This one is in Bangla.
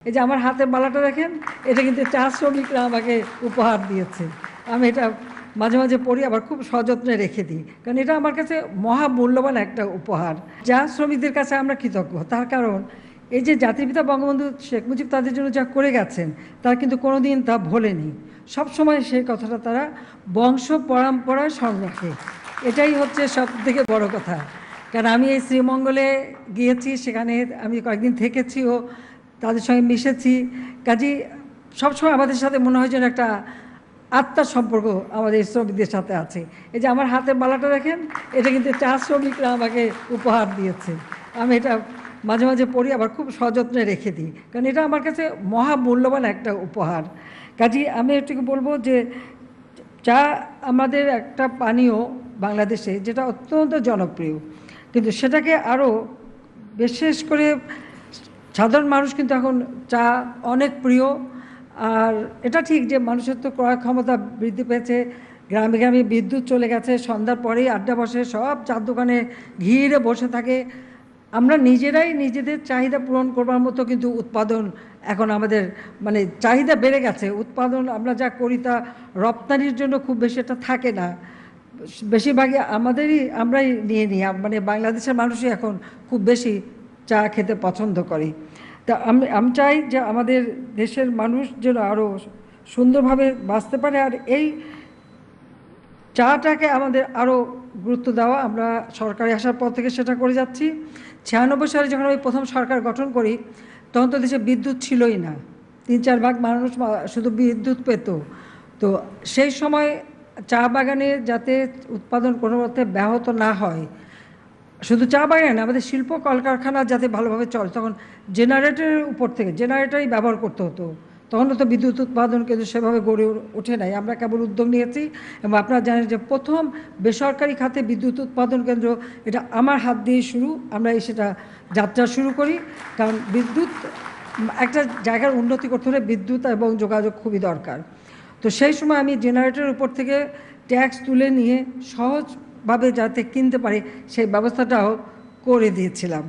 এই যে আমার হাতের মালাটা দেখেন, এটা কিন্তু চা শ্রমিকরা আমাকে উপহার দিয়েছে। আমি এটা মাঝে মাঝে পড়ি, আবার খুব সযত্নে রেখে দিই, কারণ এটা আমার কাছে মহা মূল্যবান একটা উপহার। চা শ্রমিকদের কাছে আমরা কৃতজ্ঞ, তার কারণ এই যে জাতির পিতা বঙ্গবন্ধু শেখ মুজিব তাদের জন্য যা করে গেছেন, তারা কিন্তু কোনোদিন তা ভোলেনি। সবসময় সেই কথাটা তারা বংশ পরম্পরায় স্মরণ রাখে। এটাই হচ্ছে সব থেকে বড় কথা। কারণ আমি এই শ্রীমঙ্গলে গিয়েছি, সেখানে আমি কয়েকদিন থেকেছিও, তাদের সঙ্গে মিশেছি। কাজেই সবসময় আমাদের সাথে মনে হয় যেন একটা আত্মার সম্পর্ক আমাদের শ্রমিকদের সাথে আছে। এই যে আমার হাতের মালাটা দেখেন, এটা কিন্তু চা শ্রমিকরা আমাকে উপহার দিয়েছে। আমি এটা মাঝে মাঝে পড়ি, আবার খুব সযত্নে রেখে দিই, কারণ এটা আমার কাছে মহা মূল্যবান একটা উপহার। কাজেই আমি এটুকু বলবো যে চা আমাদের একটা পানীয় বাংলাদেশে, যেটা অত্যন্ত জনপ্রিয়, কিন্তু সেটাকে আরও বিশেষ করে সাধারণ মানুষ কিন্তু এখন চা অনেক প্রিয়। আর এটা ঠিক যে মানুষের তো ক্রয় ক্ষমতা বৃদ্ধি পেয়েছে, গ্রামে গ্রামে বিদ্যুৎ চলে গেছে, সন্ধ্যার পরেই আড্ডা বসে, সব চার দোকানে ঘিরে বসে থাকে। আমরা নিজেরাই নিজেদের চাহিদা পূরণ করবার মতো কিন্তু উৎপাদন এখন আমাদের, মানে চাহিদা বেড়ে গেছে। উৎপাদন আমরা যা করি তা রপ্তানির জন্য খুব বেশি একটা থাকে না, বেশিরভাগই আমরাই নিয়ে নিই। মানে বাংলাদেশের মানুষই এখন খুব বেশি চা খেতে পছন্দ করে। তা আমি চাই যে আমাদের দেশের মানুষ যেন আরও সুন্দরভাবে বাঁচতে পারে, আর এই চাটাকে আমাদের আরও গুরুত্ব দেওয়া। আমরা সরকারে আসার পর থেকে সেটা করে যাচ্ছি। 96 সালে যখন আমি প্রথম সরকার গঠন করি, তখন তো দেশে বিদ্যুৎ ছিলই না, 3-4 ভাগ মানুষ শুধু বিদ্যুৎ পেত। তো সেই সময় চা বাগানে যাতে উৎপাদন কোনো মতে ব্যাহত না হয়, শুধু চা বাগান, আমাদের শিল্প কলকারখানা যাতে ভালোভাবে চলে, তখন জেনারেটরের উপর থেকে জেনারেটরই ব্যবহার করতে হতো। তখনও তো বিদ্যুৎ উৎপাদন কিন্তু সেভাবে গড়ে ওঠে নাই, আমরা কেবল উদ্যোগ নিয়েছি। এবং আপনারা জানেন যে প্রথম বেসরকারি খাতে বিদ্যুৎ উৎপাদন কেন্দ্র, এটা আমার হাত দিয়ে শুরু। আমরা সেটা যাত্রা শুরু করি, কারণ বিদ্যুৎ, একটা জায়গার উন্নতি করতে হলে বিদ্যুৎ এবং যোগাযোগ খুবই দরকার। তো সেই সময় আমি জেনারেটরের উপর থেকে ট্যাক্স তুলে নিয়ে সহজভাবে যাতে কিনতে পারি সেই ব্যবস্থাটাও করে দিয়েছিলাম।